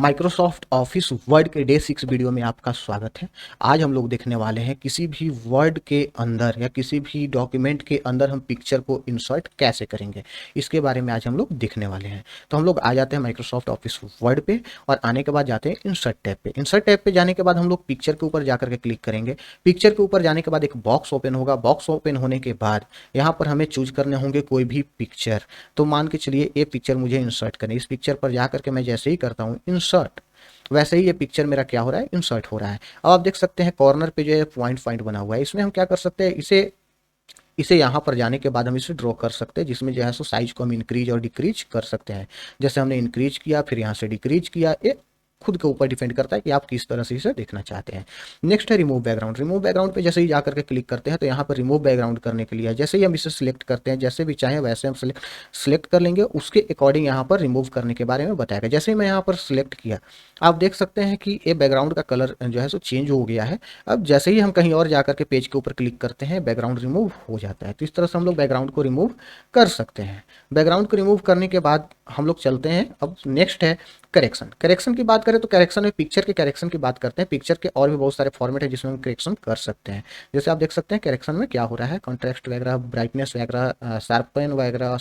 Microsoft office word के day 6 video में आपका स्वागत है। आज हम लोग देखने वाले हैं किसी भी वर्ड के अंदर या किसी भी डॉक्यूमेंट के अंदर हम पिक्चर को इंसर्ट कैसे करेंगे, इसके बारे में आज हम लोग देखने वाले हैं। तो हम लोग आ जाते हैं माइक्रोसॉफ्ट ऑफिस वर्ड पे और आने के बाद जाते हैं इंसर्ट टैब पे। इंसर्ट टैब पे जाने के बाद हम लोग पिक्चर के ऊपर जाकर के क्लिक करेंगे। पिक्चर के ऊपर जाने के बाद एक बॉक्स ओपन होगा। बॉक्स ओपन होने के बाद यहाँ पर हमें चूज करने होंगे कोई भी पिक्चर। तो मान के चलिए ये पिक्चर मुझे इंसर्ट करनी है। इस पिक्चर पर जाकर के मैं जैसे ही करता हूँ इंसर्ट, वैसे ही ये पिक्चर मेरा क्या हो रहा है, इंसर्ट हो रहा है। अब आप देख सकते हैं कॉर्नर पे जो है पॉइंट पॉइंट बना हुआ है। इसमें हम क्या कर सकते हैं, इसे इसे यहाँ पर जाने के बाद हम इसे ड्रॉ कर सकते हैं, जिसमें जो है सो साइज को हम इंक्रीज और डिक्रीज कर सकते हैं। जैसे हमने इंक्रीज किया फिर यहाँ से डिक्रीज किया, ये खुद के ऊपर डिपेंड करता है कि आप किस तरह से इसे देखना चाहते हैं। नेक्स्ट है रिमूव बैकग्राउंड। रिमूव बैकग्राउंड पे जैसे ही जाकर के क्लिक करते हैं तो यहाँ पर रिमूव बैकग्राउंड करने के लिए जैसे ही हम इसे सिलेक्ट करते हैं, जैसे भी चाहें वैसे हम सिलेक्ट कर लेंगे, उसके अकॉर्डिंग यहाँ पर रिमूव करने के बारे में बताएगा। जैसे ही मैं यहाँ पर सिलेक्ट किया, आप देख सकते हैं कि ये बैकग्राउंड का कलर जो है सो चेंज हो गया है। अब जैसे ही हम कहीं और जाकर के पेज के ऊपर क्लिक करते हैं, बैकग्राउंड रिमूव हो जाता है। तो इस तरह से हम लोग बैकग्राउंड को रिमूव कर सकते हैं। बैकग्राउंड को रिमूव करने के बाद हम लोग चलते हैं, अब नेक्स्ट है करेक्शन। करेक्शन की बात करें तो करेक्शन में पिक्चर के करेक्शन की बात करते हैं। पिक्चर के और भी बहुत सारे फॉर्मेट है जिसमें हम करेक्शन कर सकते हैं। जैसे आप देख सकते हैं करेक्शन में क्या हो रहा है, कॉन्ट्रास्ट वगैरह, ब्राइटनेस वगैरह, शार्पन वगैरह,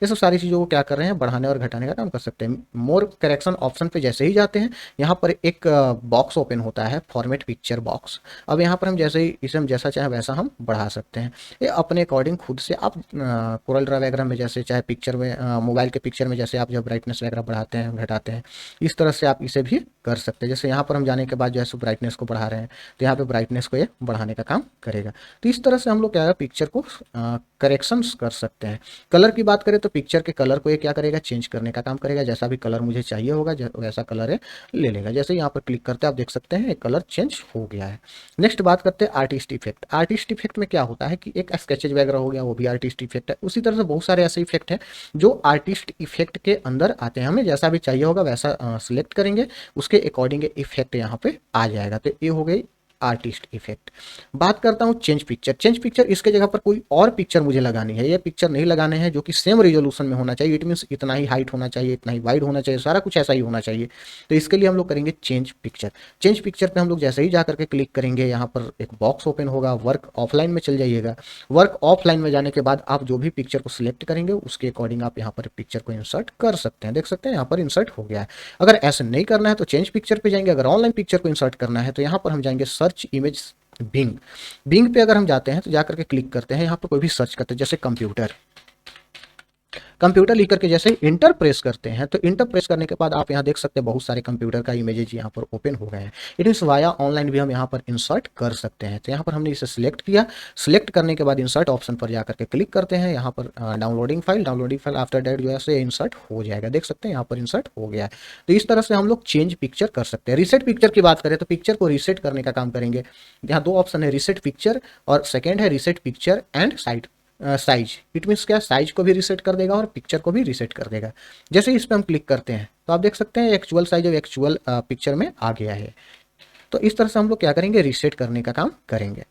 ये सब सारी चीज़ों को क्या कर रहे हैं, बढ़ाने और घटाने का काम कर सकते हैं। मोर करेक्शन ऑप्शन पे जैसे ही जाते हैं, यहाँ पर एक बॉक्स ओपन होता है, फॉर्मेट पिक्चर बॉक्स। अब यहाँ पर हम जैसे ही इसे हम जैसा चाहे वैसा हम बढ़ा सकते हैं। ये अपने अकॉर्डिंग खुद से आप कोरल ड्रा वगैरह में जैसे चाहे पिक्चर में, मोबाइल के पिक्चर में जैसे आप जब ब्राइटनेस वगैरह बढ़ाते हैं घटाते हैं, इस तरह से आप इसे भी कर सकते हैं। जैसे यहाँ पर हम जाने के बाद जो है ब्राइटनेस को बढ़ा रहे हैं तो यहाँ पे ब्राइटनेस को ये बढ़ाने का काम करेगा। तो इस तरह से हम लोग क्या है, पिक्चर को करेक्शंस कर सकते हैं। कलर की बात करें तो पिक्चर के कलर को ये क्या करेगा, चेंज करने का काम करेगा। जैसा भी कलर मुझे चाहिए होगा वैसा कलर है ले लेगा। जैसे यहाँ पर क्लिक करते हैं आप देख सकते हैं कलर चेंज हो गया है। नेक्स्ट बात करते हैं आर्टिस्ट इफेक्ट। आर्टिस्ट इफेक्ट में क्या होता है कि एक स्केचेज वगैरह हो गया, वो भी आर्टिस्ट इफेक्ट है। उसी तरह से बहुत सारे ऐसे इफेक्ट हैं जो आर्टिस्ट इफेक्ट के अंदर आते हैं। हमें जैसा भी चाहिए होगा वैसा सिलेक्ट करेंगे, उसके अकॉर्डिंग इफेक्ट यहाँ पे आ जाएगा। तो ये हो गई आर्टिस्ट इफेक्ट। बात करता हूँ चेंज पिक्चर। चेंज पिक्चर, इसके जगह पर कोई और पिक्चर मुझे लगानी है, ये पिक्चर नहीं लगाने हैं जो कि सेम रिजोल्यूशन में होना चाहिए। इट मीन्स इतना ही हाइट होना चाहिए, इतना ही वाइड होना चाहिए, सारा कुछ ऐसा ही होना चाहिए। तो इसके लिए हम लोग करेंगे चेंज पिक्चर। चेंज पिक्चर पे हम लोग जैसे ही जा करके क्लिक करेंगे, यहाँ पर एक बॉक्स ओपन होगा, वर्क ऑफलाइन में चल जाइएगा। वर्क ऑफलाइन में जाने के बाद आप जो भी पिक्चर को सिलेक्ट करेंगे उसके अकॉर्डिंग आप यहाँ पर पिक्चर को इंसर्ट कर सकते हैं। देख सकते हैं यहाँ पर इंसर्ट हो गया है। अगर ऐसे नहीं करना है तो चेंज पिक्चर पे जाएंगे। अगर ऑनलाइन पिक्चर को इंसर्ट करना है तो यहाँ पर हम जाएंगे सर्च इमेज बिंग। बिंग पे अगर हम जाते हैं तो जाकर के क्लिक करते हैं, यहाँ पर कोई भी सर्च करते हैं जैसे कंप्यूटर। कंप्यूटर लिख करके जैसे इंटर प्रेस करते हैं तो इंटर प्रेस करने के बाद आप यहाँ देख सकते हैं बहुत सारे कंप्यूटर का इमेजेज यहाँ पर ओपन हो गए हैं। इट मीन्स वाया ऑनलाइन भी हम यहाँ पर इंसर्ट कर सकते हैं। तो यहाँ पर हमने इसे सिलेक्ट किया। सिलेक्ट करने के बाद इंसर्ट ऑप्शन पर जाकर के क्लिक करते हैं, यहाँ पर डाउनलोडिंग फाइल आफ्टर डेट जो है से इंसर्ट हो जाएगा। देख सकते हैं यहाँ पर इंसर्ट हो गया है। तो इस तरह से हम लोग चेंज पिक्चर कर सकते हैं। रिसेट पिक्चर की बात करें तो पिक्चर को रिसेट करने का काम करेंगे। यहाँ दो ऑप्शन है, रिसेट पिक्चर और सेकेंड है reset picture and size. It means क्या, साइज को भी रिसेट कर देगा और पिक्चर को भी रिसेट कर देगा। जैसे इस पर हम क्लिक करते हैं तो आप देख सकते हैं एक्चुअल साइज और एक्चुअल पिक्चर में आ गया है। तो इस तरह से हम लोग क्या करेंगे, रिसेट करने का काम करेंगे।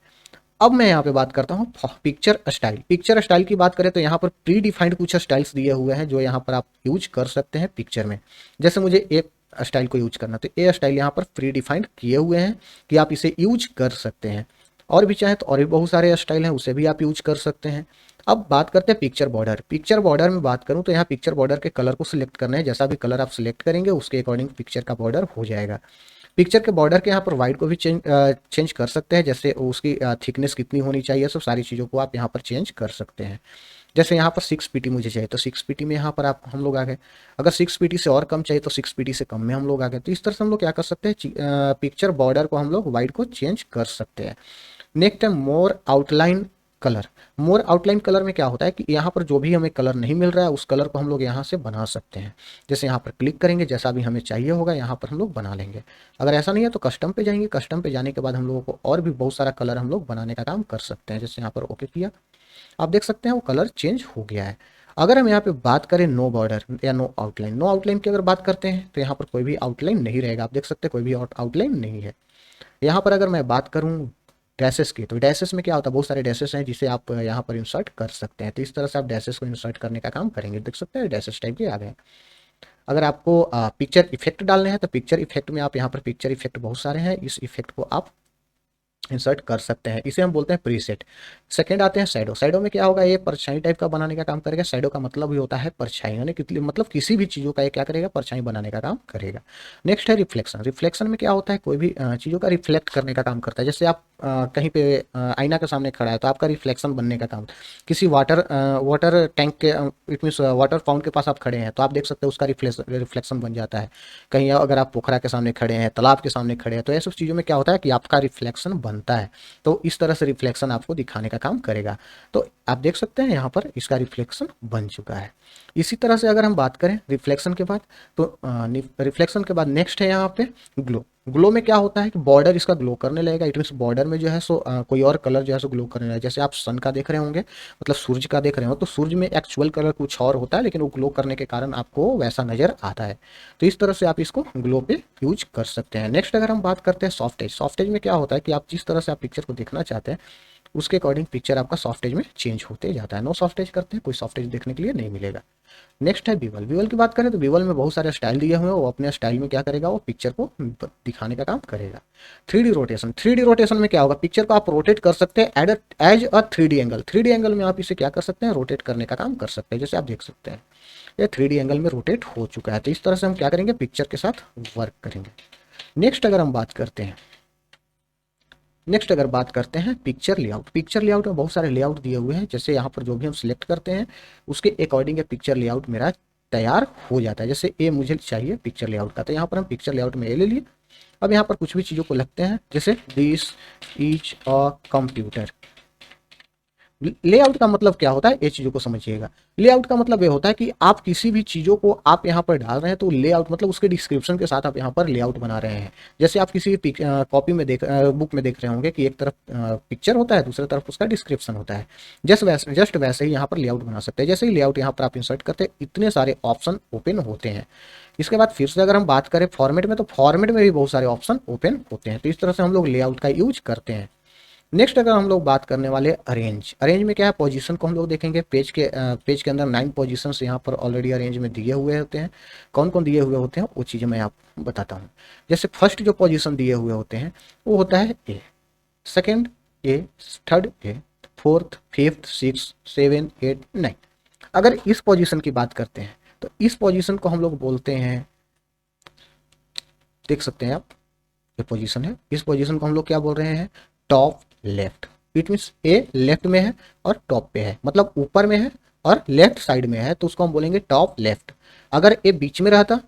अब मैं यहाँ पे बात करता हूँ पिक्चर स्टाइल। पिक्चर स्टाइल की बात करें तो यहाँ पर प्री डिफाइंड कुछ स्टाइल्स दिए हुए हैं जो यहाँ पर आप यूज कर सकते हैं पिक्चर में। जैसे मुझे ए स्टाइल को यूज करना, तो ए स्टाइल यहाँ पर प्री डिफाइंड किए हुए हैं कि आप इसे यूज कर सकते हैं। और भी चाहे तो और भी बहुत सारे स्टाइल हैं, उसे भी आप यूज कर सकते हैं। अब बात करते हैं पिक्चर बॉर्डर। पिक्चर बॉर्डर में बात करूं तो यहाँ पिक्चर बॉर्डर के कलर को सिलेक्ट करना है। जैसा भी कलर आप सिलेक्ट करेंगे उसके अकॉर्डिंग पिक्चर का बॉर्डर हो जाएगा। पिक्चर के बॉर्डर के यहाँ पर वाइट को भी चेंज कर सकते हैं, जैसे उसकी थिकनेस कितनी होनी चाहिए, सब सारी चीज़ों को आप यहाँ पर चेंज कर सकते हैं। जैसे यहाँ पर 6 पीटी मुझे चाहिए तो 6 पीटी में यहाँ पर आप हम लोग आ गए। अगर 6 पीटी से और कम चाहिए तो 6 पीटी से कम में हम लोग आ गए। तो इस तरह से हम लोग क्या कर सकते हैं, पिक्चर बॉर्डर को हम लोग वाइट को चेंज कर सकते हैं। नेक्स्ट है मोर आउटलाइन कलर। मोर आउटलाइन कलर में क्या होता है कि यहाँ पर जो भी हमें कलर नहीं मिल रहा है उस कलर को हम लोग यहाँ से बना सकते हैं। जैसे यहाँ पर क्लिक करेंगे, जैसा भी हमें चाहिए होगा यहाँ पर हम लोग बना लेंगे। अगर ऐसा नहीं है तो कस्टम पे जाएंगे। कस्टम पे जाने के बाद हम लोगों को और भी बहुत सारा कलर हम लोग बनाने का काम कर सकते हैं। जैसे यहाँ पर ओके किया, आप देख सकते हैं वो कलर चेंज हो गया है। अगर हम यहाँ पे बात करें नो बॉर्डर या नो आउटलाइन, नो आउटलाइन की अगर बात करते हैं तो यहाँ पर कोई भी आउटलाइन नहीं रहेगा। आप देख सकते हैं कोई भी आउटलाइन नहीं है। यहाँ पर अगर मैं बात करूँ डैसेस की, तो डैसेस में क्या होता है, बहुत सारे डैसेस हैं जिसे आप यहाँ पर इंसर्ट कर सकते हैं। तो इस तरह से आप डैसेस को इंसर्ट करने का काम करेंगे। देख सकते हैं डैसेस टाइप के आ गए। अगर आपको पिक्चर इफेक्ट डालने हैं तो पिक्चर इफेक्ट में आप यहाँ पर पिक्चर इफेक्ट बहुत सारे हैं, इस इफेक्ट को आप इंसर्ट कर सकते हैं, इसे हम बोलते हैं प्रीसेट। सेकंड आते हैं शैडो। शैडो में क्या होगा, ये परछाई टाइप का बनाने का काम करेगा। शैडो का मतलब ही होता है परछाई, यानी मतलब किसी भी चीज़ों का ये क्या करेगा, परछाई बनाने का काम करेगा। नेक्स्ट है रिफ्लेक्शन। रिफ्लेक्शन में क्या होता है, कोई भी चीज़ों का रिफ्लेक्ट करने का काम करता है। जैसे आप कहीं पे आईना के सामने खड़ा है तो आपका रिफ्लेक्शन बनने का काम। किसी वाटर टैंक के इट मीन्स वाटर फाउंट के पास आप खड़े हैं तो आप देख सकते हो उसका रिफ्लेक्शन बन जाता है। कहीं अगर आप पोखरा के सामने खड़े हैं, तालाब के सामने खड़े हैं, तो ऐसी चीज़ों में क्या होता है कि आपका रिफ्लेक्शन बनता है। तो इस तरह से रिफ्लेक्शन आपको दिखाने का काम करेगा। तो आप देख सकते हैं यहाँ पर इसका रिफ्लेक्शन बन चुका है। इसी तरह से अगर हम बात करें रिफ्लेक्शन के बाद, तो रिफ्लेक्शन के बाद नेक्स्ट है यहाँ पे ग्लो। ग्लो में क्या होता है कि बॉर्डर इसका ग्लो करने लगेगा। इट मीन्स बॉर्डर में जो है सो कोई और कलर जो है सो ग्लो करने लगेगा। जैसे आप सन का देख रहे होंगे, मतलब सूरज का देख रहे हो, तो सूरज में एक्चुअल कलर कुछ और होता है, लेकिन वो ग्लो करने के कारण आपको वैसा नजर आता है। तो इस तरह से आप इसको ग्लो पे यूज कर सकते हैं। नेक्स्ट अगर हम बात करते हैं सॉफ्टेज। सॉफ्टेज में क्या होता है कि आप जिस तरह से आप पिक्चर को देखना चाहते हैं उसके अकॉर्डिंग पिक्चर आपका सॉफ्टेज में चेंज होते जाता है। नो सॉफ्टेज करते हैं, कोई सॉफ्टेज देखने के लिए नहीं मिलेगा। नेक्स्ट है बीवल। बीवल की बात करें तो बीवल में बहुत सारे स्टाइल दिए हुए हैं, वो अपने स्टाइल में क्या करेगा, वो पिक्चर को दिखाने का काम करेगा। 3D rotation. 3D रोटेशन में क्या होगा, पिक्चर को आप रोटेट कर सकते हैं as a 3D angle. 3D angle में आप इसे क्या कर सकते हैं, रोटेट करने का काम कर सकते हैं। जैसे आप देख सकते हैं ये 3D एंगल में रोटेट हो चुका है। तो इस तरह से हम क्या करेंगे, पिक्चर के साथ वर्क करेंगे। नेक्स्ट अगर हम बात करते हैं पिक्चर लेआउट। पिक्चर लेआउट में बहुत सारे लेआउट दिए हुए हैं। जैसे यहाँ पर जो भी हम सिलेक्ट करते हैं उसके अकॉर्डिंग पिक्चर लेआउट मेरा तैयार हो जाता है। जैसे ए मुझे चाहिए पिक्चर लेआउट का, तो यहाँ पर हम पिक्चर लेआउट में ए ले लिए। अब यहाँ पर कुछ भी चीज़ों को लगते हैं, जैसे this is a computer. Layout का मतलब क्या होता है, ये चीज़ों को समझिएगा। लेआउट का मतलब ये होता है कि आप किसी भी चीज़ों को आप यहाँ पर डाल रहे हैं तो लेआउट मतलब उसके डिस्क्रिप्शन के साथ आप यहाँ पर लेआउट बना रहे हैं। जैसे आप किसी कॉपी में बुक में देख रहे होंगे कि एक तरफ पिक्चर होता है, दूसरी तरफ उसका डिस्क्रिप्शन होता है। जस्ट वैसे ही यहाँ पर लेआउट बना सकते हैं। जैसे ही लेआउट यहाँ पर आप इंसर्ट करते हैं इतने सारे ऑप्शन ओपन होते हैं। इसके बाद फिर से अगर हम बात करें फॉर्मेट में, तो फॉर्मेट में भी बहुत सारे ऑप्शन ओपन होते हैं। तो इस तरह से हम लोग लेआउट का यूज करते हैं। नेक्स्ट अगर हम लोग बात करने वाले अरेंज। अरेंज में क्या है, पोजीशन को हम लोग देखेंगे। पेज के अंदर 9 पोजीशंस यहाँ पर ऑलरेडी अरेंज में दिए हुए होते हैं। कौन कौन दिए हुए होते हैं वो चीज़ें मैं आपको बताता हूँ। जैसे फर्स्ट जो पोजीशन दिए हुए होते हैं वो होता है A, second A, third A, fourth, fifth, six, 7, 8, 9। अगर इस पोजीशन की बात करते हैं तो इस पोजीशन को हम लोग बोलते हैं, देख सकते हैं आप, ये पोजीशन है। इस पोजीशन को हम लोग क्या बोल रहे हैं, top left. It means A left में है और टॉप पे है, मतलब ऊपर में है और लेफ्ट साइड में है, तो उसको हम बोलेंगे टॉप लेफ्ट। अगर ए बीच में रहता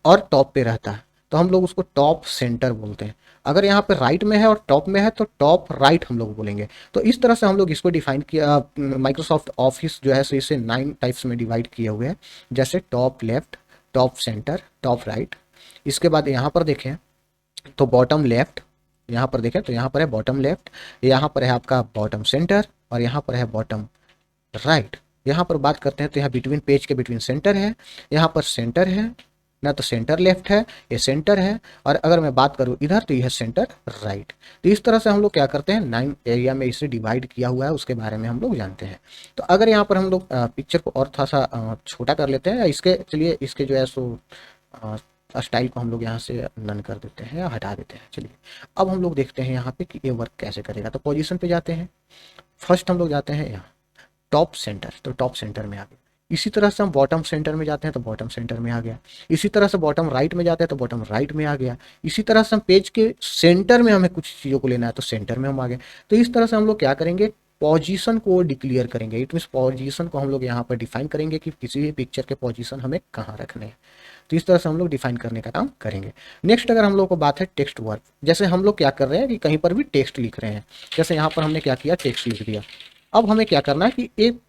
और टॉप पे रहता तो हम लोग उसको टॉप सेंटर बोलते हैं। अगर यहाँ पे राइट में है और टॉप में है तो टॉप राइट हम लोग बोलेंगे। तो इस तरह से हम लोग इसको डिफाइन किया। माइक्रोसॉफ्ट ऑफिस जो है सो इसे 9 टाइप्स में डिवाइड किए हुए हैं, जैसे top left, top centre, top right. इसके बाद यहाँ पर देखें तो बॉटम लेफ्ट, यहाँ पर देखें तो यहाँ पर है बॉटम लेफ्ट, यहाँ पर है आपका बॉटम सेंटर और यहाँ पर है बॉटम राइट। यहाँ पर बात करते हैं तो यहाँ बिटवीन पेज के बिटवीन सेंटर है, यहाँ पर सेंटर है ना, तो सेंटर लेफ्ट है, ये सेंटर है। और अगर मैं बात करूँ इधर तो यह सेंटर राइट। तो इस तरह से हम लोग क्या करते हैं, 9 एरिया में इसे डिवाइड किया हुआ है, उसके बारे में हम लोग जानते हैं। तो अगर यहाँ पर हम लोग पिक्चर को और थोड़ा सा छोटा कर लेते हैं, इसके चलिए इसके जो है सो स्टाइल को हम लोग यहाँ से नन कर देते हैं या हटा देते हैं। चलिए अब हम लोग देखते हैं यहाँ पे कि ये वर्क कैसे करेगा। तो पोजीशन पे जाते हैं, फर्स्ट हम लोग जाते हैं यहाँ टॉप सेंटर, तो टॉप सेंटर में आ गया। इसी तरह से हम बॉटम सेंटर में जाते हैं तो बॉटम सेंटर में आ गया। इसी तरह से बॉटम राइट में जाते हैं तो बॉटम राइट में आ गया। इसी तरह से हम पेज के सेंटर में हमें कुछ चीज़ों को लेना है तो सेंटर में हम आ गए। तो इस तरह से हम लोग क्या करेंगे, पोजीशन को डिक्लेयर करेंगे। इट मीन्स पोजीशन को हम लोग यहाँ पर डिफाइन करेंगे कि किसी भी पिक्चर के पोजीशन हमें कहाँ रखने हैं। तो इस तरह से हम लोग डिफाइन करने का काम करेंगे। नेक्स्ट अगर हम लोग को बात है टेक्स्ट वर्क। जैसे हम लोग क्या कर रहे हैं कि कहीं पर भी टेक्स्ट लिख रहे हैं, जैसे यहाँ पर हमने क्या किया, टेक्स्ट लिख दिया। अब हमें क्या करना है कि एक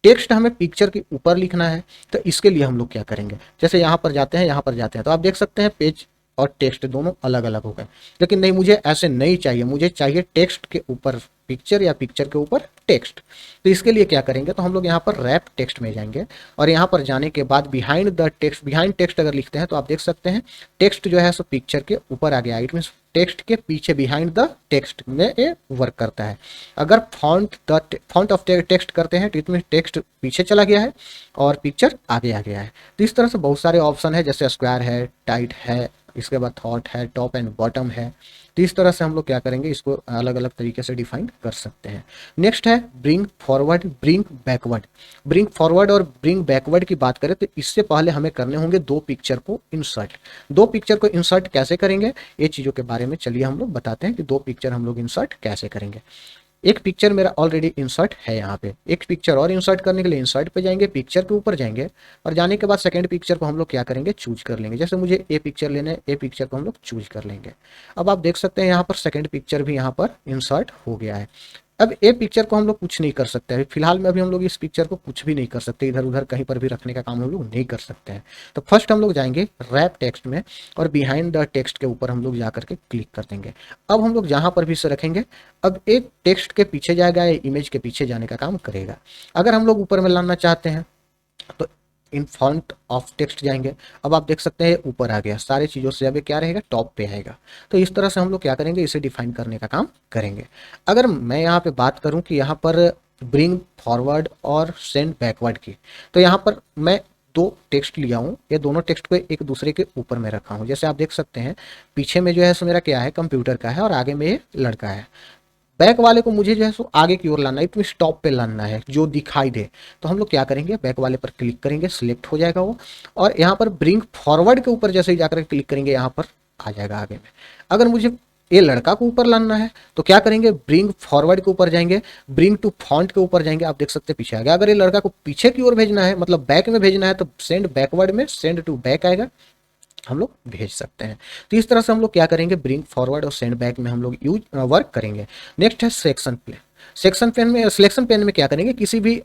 टेक्स्ट हमें पिक्चर के ऊपर लिखना है। तो इसके लिए हम लोग क्या करेंगे, जैसे यहाँ पर जाते हैं, यहाँ पर जाते हैं, तो आप देख सकते हैं पेज और टेक्स्ट दोनों अलग अलग हो गए। लेकिन नहीं, मुझे ऐसे नहीं चाहिए, मुझे चाहिए टेक्स्ट के ऊपर पिक्चर या पिक्चर के ऊपर टेक्स्ट। तो इसके लिए क्या करेंगे, तो हम लोग यहाँ पर रैप टेक्स्ट में जाएंगे और यहाँ पर जाने के बाद behind the text, behind text अगर लिखते हैं तो आप देख सकते हैं टेक्स्ट जो है सो पिक्चर के ऊपर आ गया। इट मीन्स टेक्स्ट के पीछे, बिहाइंड द टेक्स्ट में ये वर्क करता है। अगर फॉन्ट ऑफ टेक्स्ट करते हैं तो इट मीन टेक्स्ट पीछे चला गया है और पिक्चर आगे आ गया है। तो इस तरह से बहुत सारे ऑप्शन है, जैसे स्क्वायर है, टाइट है, इसके बाद थॉट है, टॉप एंड बॉटम है। तो इस तरह से हम लोग क्या करेंगे, इसको अलग अलग तरीके से डिफाइन कर सकते हैं। नेक्स्ट है bring forward, bring backward. Bring forward और ब्रिंग बैकवर्ड की बात करें तो इससे पहले हमें करने होंगे दो पिक्चर को इंसर्ट। दो पिक्चर को इंसर्ट कैसे करेंगे, ये चीज़ों के बारे में चलिए हम लोग बताते हैं कि दो पिक्चर हम लोग इंसर्ट कैसे करेंगे। एक पिक्चर मेरा ऑलरेडी इंसर्ट है यहाँ पे, एक पिक्चर और इंसर्ट करने के लिए इंसर्ट पे जाएंगे, पिक्चर के ऊपर जाएंगे और जाने के बाद सेकंड पिक्चर को हम लोग क्या करेंगे, चूज कर लेंगे। जैसे मुझे ए पिक्चर लेना है, ए पिक्चर को हम लोग चूज कर लेंगे। अब आप देख सकते हैं यहाँ पर सेकंड पिक्चर भी यहाँ पर इंसर्ट हो गया है। अब ए पिक्चर को हम लोग कुछ नहीं कर सकते हैं फिलहाल में, अभी हम लोग इस पिक्चर को कुछ भी नहीं कर सकते, इधर उधर कहीं पर भी रखने का काम हम लोग नहीं कर सकते हैं। तो फर्स्ट हम लोग जाएंगे रैप टेक्स्ट में और बिहाइंड द टेक्स्ट के ऊपर हम लोग जा करके क्लिक कर देंगे। अब हम लोग जहां पर भी इसे रखेंगे, अब एक टेक्स्ट के पीछे जाएगा या इमेज के पीछे जाने का काम करेगा। अगर हम लोग ऊपर में लाना चाहते हैं तो इन फॉन्ट ऑफ टेक्स्ट जाएंगे। अब आप देख सकते हैं ऊपर आ गया, सारी चीज़ों से अब ये क्या रहेगा, टॉप पे आएगा। तो इस तरह से हम लोग क्या करेंगे, इसे डिफाइन करने का काम करेंगे। अगर मैं यहाँ पे बात करूँ कि यहाँ पर ब्रिंग फॉरवर्ड और सेंड बैकवर्ड की, तो यहाँ पर मैं दो टेक्स्ट लिया हूँ, ये दोनों टेक्स्ट को एक दूसरे के ऊपर में रखा हूँ। जैसे आप देख सकते हैं पीछे में जो है सो मेरा क्या है, कंप्यूटर का है और आगे में ये लड़का है। बैक वाले को मुझे जो है सो आगे की ओर लाना है, इट मीन टॉप पे लाना है जो दिखाई दे। तो हम लोग क्या करेंगे, बैक वाले पर क्लिक करेंगे, सिलेक्ट हो जाएगा वो, और यहाँ पर ब्रिंग फॉरवर्ड के ऊपर जैसे ही जाकर क्लिक करेंगे यहाँ पर आ जाएगा आगे में। अगर मुझे ये लड़का को ऊपर लाना है तो क्या करेंगे, ब्रिंग फॉरवर्ड के ऊपर जाएंगे, ब्रिंग टू फॉन्ट के ऊपर जाएंगे, आप देख सकते हैं पीछे आ गया। अगर ये लड़का को पीछे की ओर भेजना है, मतलब बैक में भेजना है, तो सेंड बैकवर्ड में सेंड टू बैक आएगा, हम लोग भेज सकते हैं। तो इस तरह से हम लोग क्या करेंगे, ब्रिंग फॉरवर्ड और सेंड बैक में हम लोग यूज वर्क करेंगे। नेक्स्ट है सेक्शन पेन। सेक्शन पेन में, सिलेक्शन पेन में क्या करेंगे, किसी भी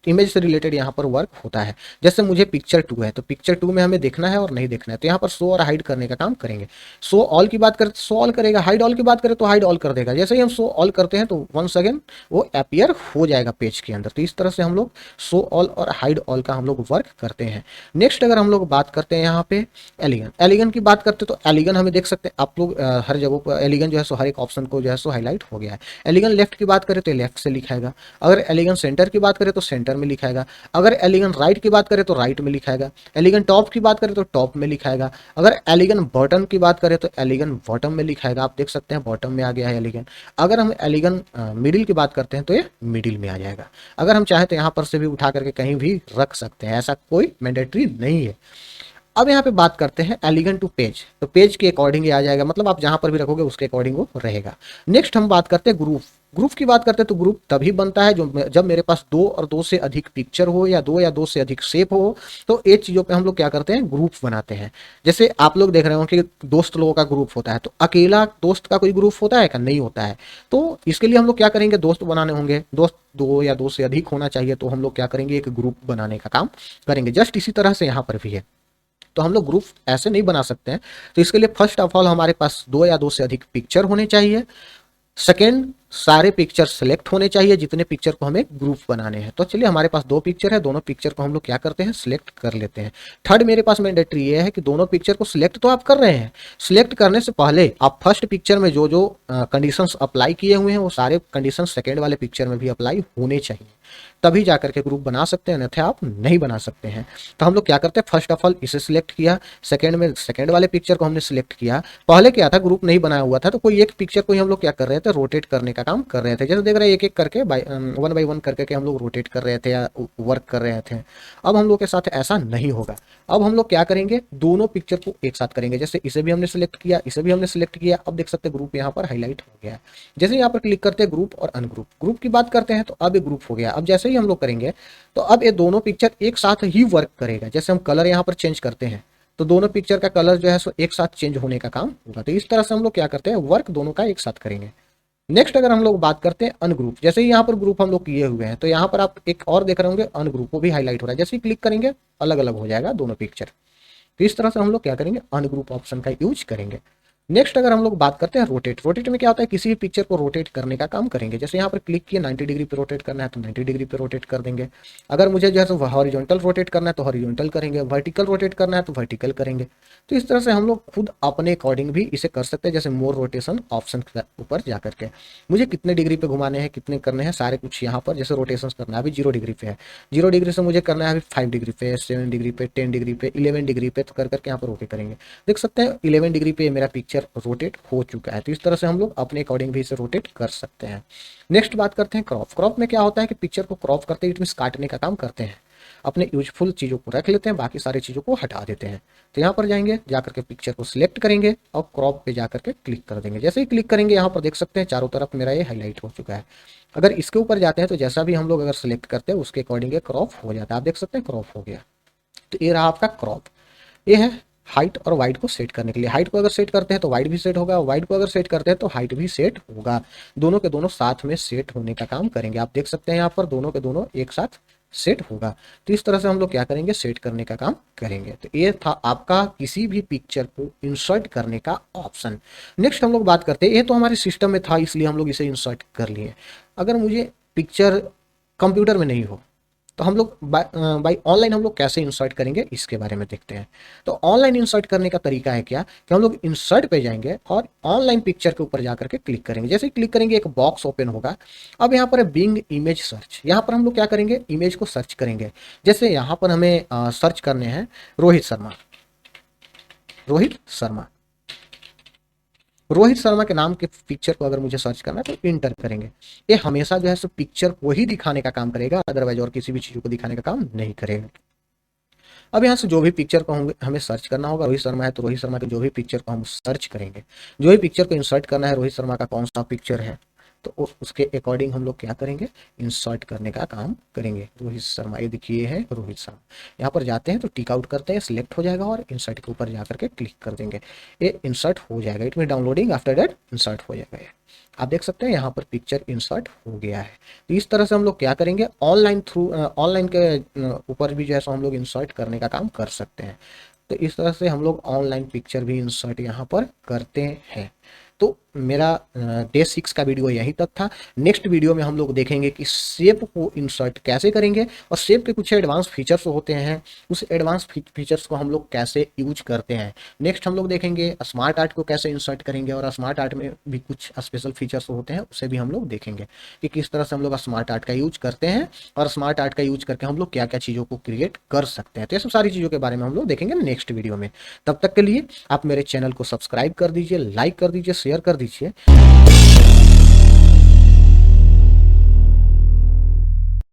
इमेज से रिलेटेड यहाँ पर वर्क होता है। जैसे मुझे पिक्चर 2 है तो पिक्चर 2 में हमें देखना है और नहीं देखना है, तो यहाँ पर शो और हाइड करने का काम करेंगे। शो ऑल की बात करें तो शो ऑल करेगा, हाइड ऑल की बात करें तो हाइड ऑल कर देगा। जैसे ही हम शो ऑल करते हैं तो वंस अगेन वो अपीयर हो जाएगा पेज के अंदर। तो इस तरह से हम लोग शो ऑल और हाइड ऑल का हम लोग वर्क करते हैं। नेक्स्ट अगर हम लोग बात करते हैं यहाँ पे एलिगन, एलिगन की बात करते हैं तो एलिगन हमें देख सकते हैं आप लोग हर जगह पर एलिगन जो है सो हर एक ऑप्शन को जो है सो हाईलाइट हो गया है। एलिगन लेफ्ट की बात करें तो लेफ्ट से लिखाएगा, अगर एलिगन सेंटर की बात करें तो सेंटर में लिखाएगा, अगर एलिगन राइट की बात करें तो राइट में लिखाएगा, एलिगन टॉप की बात करें तो टॉप में लिखाएगा, अगर एलिगन बॉटम की बात करें तो एलिगन बॉटम में लिखाएगा। आप देख सकते हैं बॉटम में आ गया है एलिगन। अगर हम एलिगन मिडिल की बात करते हैं तो ये मिडिल में आ जाएगा। अगर हम चाहें तो यहाँ पर से भी उठा करके कहीं भी रख सकते हैं, ऐसा कोई मैंडेटरी नहीं है। अब यहाँ पे बात करते हैं एलिगन टू पेज, तो पेज के अकॉर्डिंग ही आ जाएगा, मतलब आप जहां पर भी रखोगे उसके अकॉर्डिंग वो रहेगा। नेक्स्ट हम बात करते हैं ग्रुप। ग्रुप की बात करते हैं तो ग्रुप तभी बनता है जब मेरे पास दो और दो से अधिक पिक्चर हो या दो से अधिक शेप हो। तो ये चीज़ों पे हम लोग क्या करते हैं, ग्रुप बनाते हैं। जैसे आप लोग देख रहे हो कि दोस्त लोगों का ग्रुप होता है, तो अकेला दोस्त का कोई ग्रुप होता है क्या, नहीं होता है। तो इसके लिए हम लोग क्या करेंगे, दोस्त बनाने होंगे, दोस्त दो या दो से अधिक होना चाहिए, तो हम लोग क्या करेंगे, एक ग्रुप बनाने का काम करेंगे। जस्ट इसी तरह से यहाँ पर भी है, तो हम लोग ग्रुप ऐसे नहीं बना सकते हैं। तो इसके लिए फर्स्ट ऑफ ऑल हमारे पास दो या दो से अधिक पिक्चर होने चाहिए। सेकेंड, सारे पिक्चर सेलेक्ट होने चाहिए जितने पिक्चर को हमें ग्रुप बनाने हैं। तो चलिए हमारे पास दो पिक्चर है, दोनों पिक्चर को हम लोग क्या करते हैं, सिलेक्ट कर लेते हैं। थर्ड मेरे पास मैंडेटरी ये है कि दोनों पिक्चर को सिलेक्ट तो आप कर रहे हैं, सिलेक्ट करने से पहले आप फर्स्ट पिक्चर में जो जो कंडीशंस अप्लाई किए हुए हैं वो सारे कंडीशंस सेकेंड वाले पिक्चर में भी अप्लाई होने चाहिए, तभी जाकर के ग्रुप बना सकते हैं, अन्यथा आप नहीं बना सकते हैं। तो हम लोग क्या करते हैं, फर्स्ट ऑफ ऑल इसे सिलेक्ट किया, सेकंड में सेकंड वाले पिक्चर को हमने सिलेक्ट किया। पहले क्या था, ग्रुप नहीं बनाया हुआ था, तो कोई एक पिक्चर को ही हम लोग क्या कर रहे थे, रोटेट करने का काम कर रहे थे। जैसे देख रहे हैं एक एक करके वन बाई वन करके हम लोग रोटेट कर रहे थे या वर्क कर रहे थे। अब हम लोग के साथ ऐसा नहीं होगा। अब हम लोग क्या करेंगे, दोनों पिक्चर को एक साथ करेंगे। जैसे इसे भी हमने सिलेक्ट किया, इसे भी हमने सिलेक्ट किया। अब देख सकते हैं ग्रुप यहाँ पर हाईलाइट हो गया है। जैसे यहाँ पर क्लिक करते हैं ग्रुप और अनग्रुप, ग्रुप की बात करते हैं तो अब ये ग्रुप हो गया। अब जैसे ही हम लोग करेंगे तो अब ये दोनों पिक्चर एक साथ ही वर्क करेगा। जैसे हम कलर यहाँ पर चेंज करते हैं तो दोनों पिक्चर का कलर जो है सो एक साथ चेंज होने का काम होगा। तो इस तरह से हम लोग क्या करते हैं, वर्क दोनों का एक साथ करेंगे। नेक्स्ट अगर हम लोग बात करते हैं अनग्रुप, जैसे ही यहाँ पर ग्रुप हम लोग किए हुए हैं तो यहाँ पर आप एक और देख रहे होंगे अनग्रुप, वो भी हाईलाइट हो रहा है। जैसे ही क्लिक करेंगे अलग अलग हो जाएगा दोनों पिक्चर। तो इस तरह से हम लोग क्या करेंगे, अनग्रुप ऑप्शन का यूज करेंगे। नेक्स्ट अगर हम लोग बात करते हैं रोटेट, रोटेट में क्या होता है, किसी भी पिक्चर को रोटेट करने का काम करेंगे। जैसे यहाँ पर क्लिक किए 90 डिग्री पे रोटेट करना है तो 90 डिग्री पे रोटेट कर देंगे। अगर मुझे जो है हॉरिजॉन्टल रोटेट करना है तो हॉरिजॉन्टल करेंगे, वर्टिकल रोटेट करना है तो वर्टिकल करेंगे। तो इस तरह से हम लोग खुद अपने अकॉर्डिंग भी इसे कर सकते हैं। जैसे मोर रोटेशन ऑप्शन के ऊपर जा करके मुझे कितने डिग्री पे घुमाने हैं, कितने करने हैं, सारे कुछ यहाँ पर जैसे रोटेशन करना है। अभी 0 डिग्री पे है, 0 डिग्री से मुझे करना है अभी 5 डिग्री पे, 7 डिग्री पे, 10 डिग्री पे, 11 डिग्री पे, तो कर करके यहाँ पर ओके करेंगे। देख सकते हैं 11 डिग्री पे मेरा पिक्चर रोटेट हो चुका है। तो इस तरह से हम लोग अपने अकॉर्डिंग भी इसे रोटेट कर सकते हैं। नेक्स्ट बात करते हैं क्रॉप। क्रॉप में क्या होता है कि पिक्चर को क्रॉप करते हैं, इट मींस काटने का काम करते हैं। अपने यूजफुल चीज़ों को रख लेते हैं, बाकी सारी चीज़ों को हटा देते हैं। तो यहाँ पर जाएंगे, जाकर के पिक्चर को सिलेक्ट करेंगे और क्रॉप पे जाकर के क्लिक कर देंगे। जैसे ही क्लिक करेंगे यहाँ पर देख सकते हैं चारों तरफ मेरा ये हाईलाइट हो चुका है। अगर इसके ऊपर जाते हैं तो जैसा भी हम लोग अगर सिलेक्ट करते हैं उसके अकॉर्डिंग क्रॉप हो जाता है। आप देख सकते हैं क्रॉप हो गया। तो ये रहा आपका क्रॉप। ये है हाइट और वाइट को सेट करने के लिए। हाइट को अगर सेट करते हैं तो वाइट भी सेट होगा, वाइट को अगर सेट करते हैं तो हाइट भी सेट होगा। दोनों के दोनों साथ में सेट होने का काम करेंगे। आप देख सकते हैं यहाँ पर दोनों के दोनों एक साथ सेट होगा। तो इस तरह से हम लोग क्या करेंगे, सेट करने का काम करेंगे। तो ये था आपका किसी भी पिक्चर को इंसर्ट करने का ऑप्शन। नेक्स्ट हम लोग बात करते हैं, ये तो हमारे सिस्टम में था इसलिए हम लोग इसे इंसर्ट कर लिए। अगर मुझे पिक्चर कंप्यूटर में नहीं हो तो हम लोग बाई ऑनलाइन हम लोग कैसे इंसर्ट करेंगे इसके बारे में देखते हैं। तो ऑनलाइन इंसर्ट करने का तरीका है क्या कि हम लोग इंसर्ट पे जाएंगे और ऑनलाइन पिक्चर के ऊपर जाकर के क्लिक करेंगे। जैसे ही क्लिक करेंगे एक बॉक्स ओपन होगा। अब यहाँ पर है बिंग इमेज सर्च। यहाँ पर हम लोग क्या करेंगे, इमेज को सर्च करेंगे। जैसे यहाँ पर हमें सर्च करने हैं रोहित शर्मा। रोहित शर्मा, रोहित शर्मा के नाम के पिक्चर को अगर मुझे सर्च करना है तो इंटर करेंगे। ये हमेशा जो है सो पिक्चर को ही दिखाने का काम करेगा, अदरवाइज और किसी भी चीज़ को दिखाने का काम नहीं करेगा। अब यहाँ से जो भी पिक्चर को हमें सर्च करना होगा, रोहित शर्मा है तो रोहित शर्मा के जो भी पिक्चर को हम सर्च करेंगे, जो भी पिक्चर को इंसर्ट करना है रोहित शर्मा का कौन सा पिक्चर है तो उसके अकॉर्डिंग हम लोग क्या करेंगे, इंसर्ट करने का काम करेंगे। रोहित शर्मा, ये देखिए है रोहित शर्मा। यहाँ पर जाते हैं तो टिक आउट करते हैं, सिलेक्ट हो जाएगा और इंसर्ट के ऊपर जाकर के क्लिक कर देंगे। ये इंसर्ट हो जाएगा। It mean downloading, after that insert हो जाएगा। ये आप देख सकते हैं यहाँ पर पिक्चर इंसर्ट हो गया है। तो इस तरह से हम लोग क्या करेंगे, ऑनलाइन थ्रू ऑनलाइन के ऊपर भी जैसा हम लोग इंसर्ट करने का काम कर सकते हैं। तो इस तरह से हम लोग ऑनलाइन पिक्चर भी इंसर्ट यहाँ पर करते हैं। तो मेरा डे 6 का वीडियो यहीं तक था। नेक्स्ट वीडियो में हम लोग देखेंगे कि शेप को इंसर्ट कैसे करेंगे और शेप के कुछ एडवांस फीचर्स होते हैं, उस एडवांस फीचर्स को हम लोग कैसे यूज करते हैं। नेक्स्ट हम लोग देखेंगे स्मार्ट आर्ट को कैसे इंसर्ट करेंगे और स्मार्ट आर्ट में भी कुछ स्पेशल फीचर्स होते हैं, उसे भी हम लोग देखेंगे कि किस तरह से हम लोग स्मार्ट आर्ट का यूज करते हैं और स्मार्ट आर्ट का यूज करके हम लोग क्या क्या चीज़ों को क्रिएट कर सकते हैं। तो ये सब सारी चीज़ों के बारे में हम लोग देखेंगे नेक्स्ट वीडियो में। तब तक के लिए आप मेरे चैनल को सब्सक्राइब कर दीजिए, लाइक कर दीजिए, शेयर कर दीजिए।